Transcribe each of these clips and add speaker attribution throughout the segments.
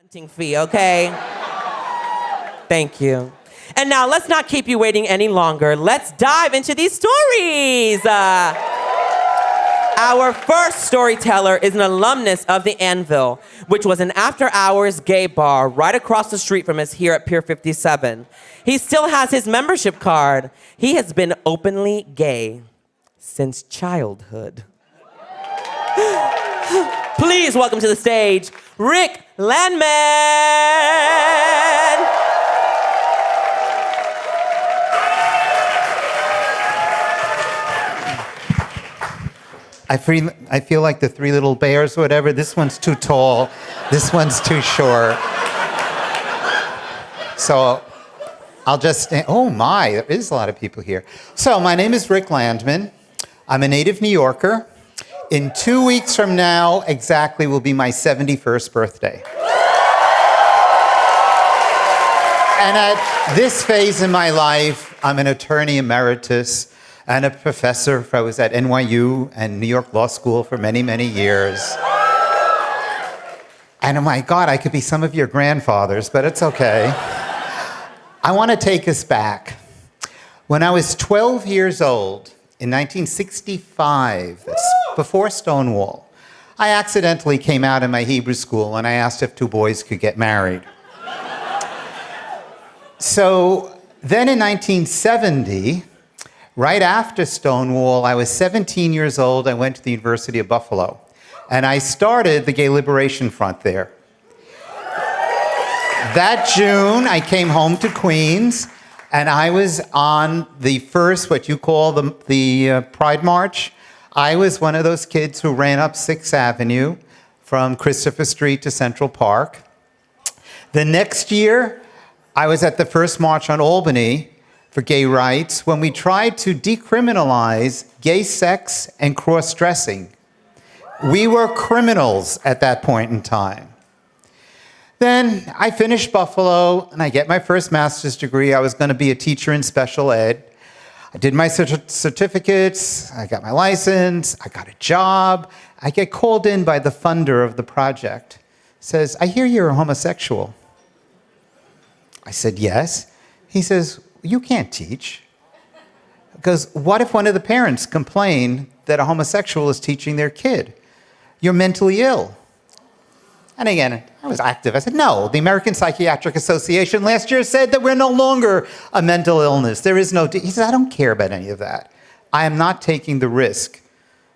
Speaker 1: fee, okay? Thank you. And now let's not keep you waiting any longer. Let's dive into these stories. Our first storyteller is an alumnus of the Anvil, which was an after-hours gay bar right across the street from us here at Pier 57. He still has his membership card. He has been openly gay since childhood. Please welcome to the stage, Rick Landman.
Speaker 2: I feel like the Three Little Bears or whatever. This one's too tall. This one's too short. So I'll just stand. Oh my, there is a lot of people here. So my name is Rick Landman. I'm a native New Yorker. In 2 weeks from now, exactly, will be my 71st birthday. And at this phase in my life, I'm an attorney emeritus and a professor. I was at NYU and New York Law School for many, many years. And oh my God, I could be some of your grandfathers, but it's okay. I want to take us back. When I was 12 years old, in 1965, that's before Stonewall, I accidentally came out of my Hebrew school and I asked if two boys could get married. So then in 1970, right after Stonewall, I was 17 years old. I went to the University of Buffalo, and I started the Gay Liberation Front there. That June, I came home to Queens, and I was on the first, what you call the Pride March. I was one of those kids who ran up 6th Avenue from Christopher Street to Central Park. The next year, I was at the first march on Albany for gay rights when we tried to decriminalize gay sex and cross-dressing. We were criminals at that point in time. Then I finished Buffalo and I get my first master's degree. I was going to be a teacher in special ed. I did my certificates, I got my license, I got a job. I get called in by the funder of the project. Says, "I hear you're a homosexual." I said, "Yes." He says, "You can't teach." Because what if one of the parents complain that a homosexual is teaching their kid? You're mentally ill. And again, I was active. I said, no, the American Psychiatric Association last year said that we're no longer a mental illness. There is no... He said, I don't care about any of that. I am not taking the risk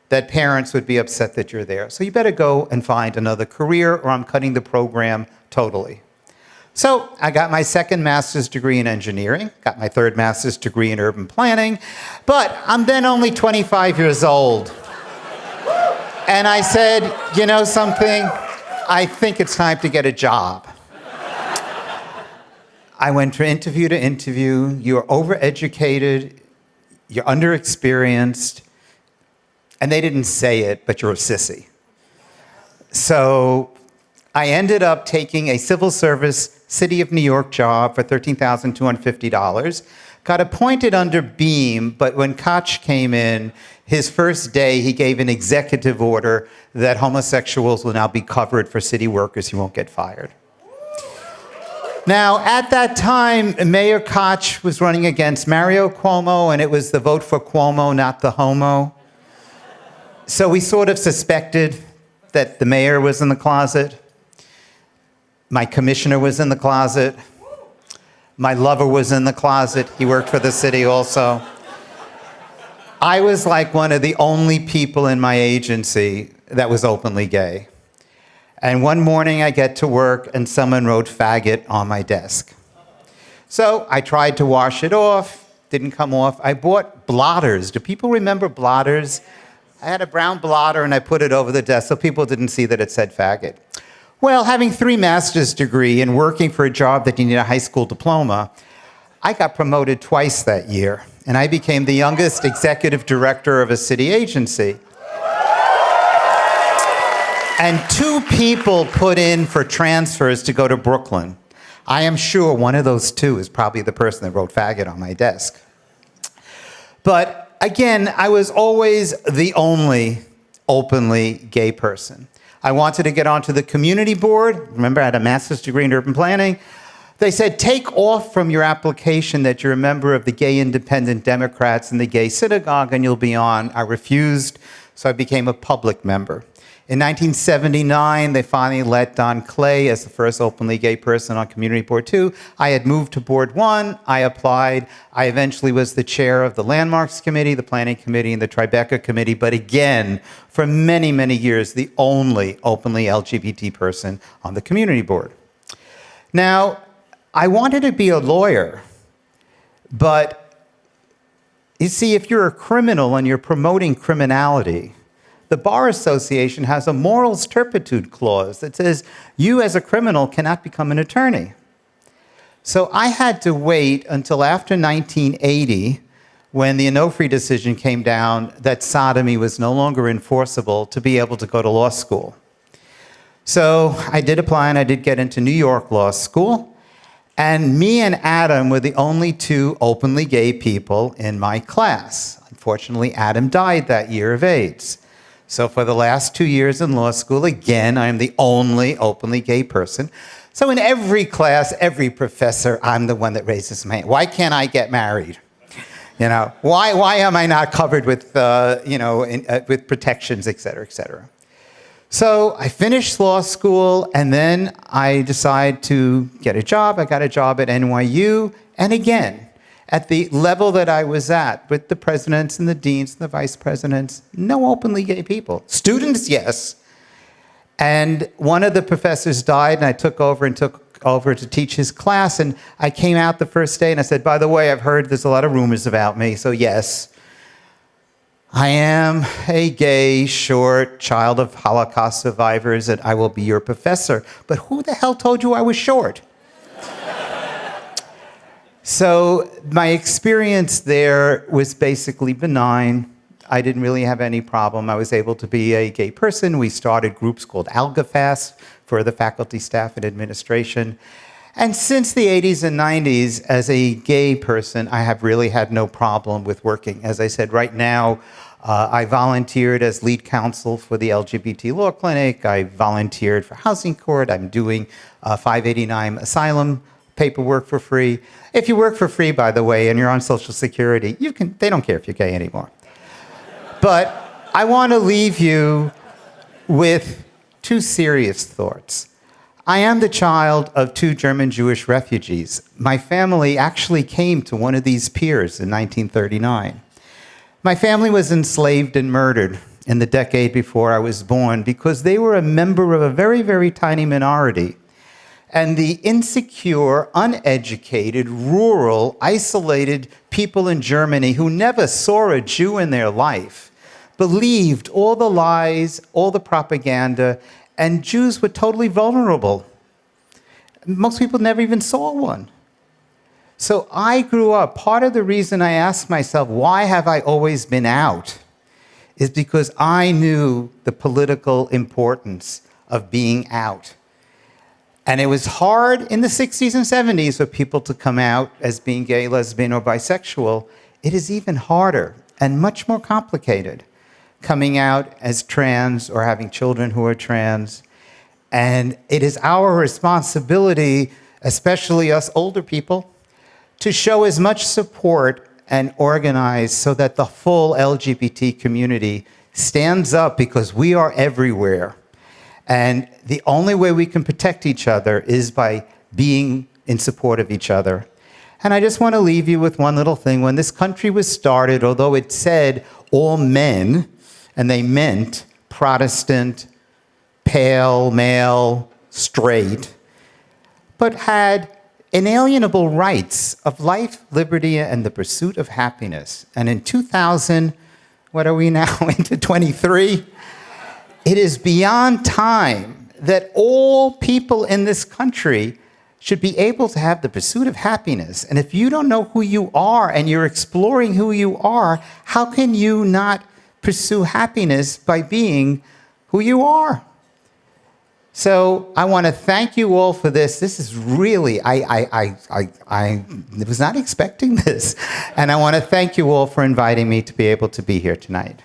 Speaker 2: that parents would be upset that you're there. So you better go and find another career or I'm cutting the program totally. So I got my second master's degree in engineering, got my third master's degree in urban planning, but I'm then only 25 years old. And I said, you know something? I think it's time to get a job. I went from interview to interview. You're overeducated, you're underexperienced, and they didn't say it, but you're a sissy. So I ended up taking a civil service City of New York job for $13,250. Got appointed under Beam, but when Koch came in, his first day, he gave an executive order that homosexuals will now be covered for city workers. He won't get fired. Now, at that time, Mayor Koch was running against Mario Cuomo, and it was the vote for Cuomo, not the homo. So we sort of suspected that the mayor was in the closet. My commissioner was in the closet. My lover was in the closet. He worked for the city also. I was like one of the only people in my agency that was openly gay. And one morning I get to work and someone wrote faggot on my desk. So I tried to wash it off, didn't come off. I bought blotters. Do people remember blotters? I had a brown blotter and I put it over the desk so people didn't see that it said faggot. Well, having 3 master's degree and working for a job that you need a high school diploma, I got promoted twice that year. And I became the youngest executive director of a city agency. And 2 people put in for transfers to go to Brooklyn. I am sure one of those 2 is probably the person that wrote faggot on my desk. But again, I was always the only openly gay person. I wanted to get onto the community board. Remember, I had a master's degree in urban planning. They said, take off from your application that you're a member of the Gay Independent Democrats and the Gay Synagogue, and you'll be on. I refused, so I became a public member. In 1979, they finally let Don Clay as the first openly gay person on Community Board 2. I had moved to Board 1. I applied. I eventually was the chair of the Landmarks Committee, the Planning Committee, and the Tribeca Committee. But again, for many, many years, the only openly LGBT person on the Community Board. Now, I wanted to be a lawyer, but you see, if you're a criminal and you're promoting criminality, the Bar Association has a morals turpitude clause that says you as a criminal cannot become an attorney. So I had to wait until after 1980, when the Onofre decision came down that sodomy was no longer enforceable, to be able to go to law school. So I did apply, and I did get into New York Law School. And me and Adam were the only two openly gay people in my class. Unfortunately, Adam died that year of AIDS. So for the last 2 years in law school, again, I'm the only openly gay person. So in every class, every professor, I'm the one that raises my hand. Why can't I get married? You know, why am I not covered with, with protections, et cetera, et cetera? So I finished law school, and then I decided to get a job. I got a job at NYU, and again, at the level that I was at, with the presidents and the deans and the vice presidents, no openly gay people. Students, yes. And one of the professors died, and I took over to teach his class, and I came out the first day, and I said, by the way, I've heard there's a lot of rumors about me, so yes, I am a gay, short child of Holocaust survivors, and I will be your professor. But who the hell told you I was short? So my experience there was basically benign. I didn't really have any problem. I was able to be a gay person. We started groups called AlgaFast for the faculty, staff, and administration. And since the 80s and 90s, as a gay person, I have really had no problem with working. As I said, right now, I volunteered as lead counsel for the LGBT Law Clinic. I volunteered for Housing Court. I'm doing 589 asylum paperwork for free. If you work for free, by the way, and you're on Social Security, they don't care if you're gay anymore. But I want to leave you with two serious thoughts. I am the child of two German Jewish refugees. My family actually came to one of these piers in 1939. My family was enslaved and murdered in the decade before I was born because they were a member of a very, very tiny minority. And the insecure, uneducated, rural, isolated people in Germany who never saw a Jew in their life believed all the lies, all the propaganda, and Jews were totally vulnerable. Most people never even saw one. So I grew up, part of the reason I asked myself, why have I always been out, is because I knew the political importance of being out. And it was hard in the 60s and 70s for people to come out as being gay, lesbian, or bisexual. It is even harder and much more complicated coming out as trans or having children who are trans. And it is our responsibility, especially us older people, to show as much support and organize so that the full LGBT community stands up, because we are everywhere. And the only way we can protect each other is by being in support of each other. And I just want to leave you with one little thing. When this country was started, although it said all men, and they meant Protestant, pale, male, straight, but had inalienable rights of life, liberty, and the pursuit of happiness. And in 2000, what are we now, into 23? It is beyond time that all people in this country should be able to have the pursuit of happiness. And if you don't know who you are and you're exploring who you are, how can you not pursue happiness by being who you are? So I want to thank you all for this. This is really, I was not expecting this. And I want to thank you all for inviting me to be able to be here tonight.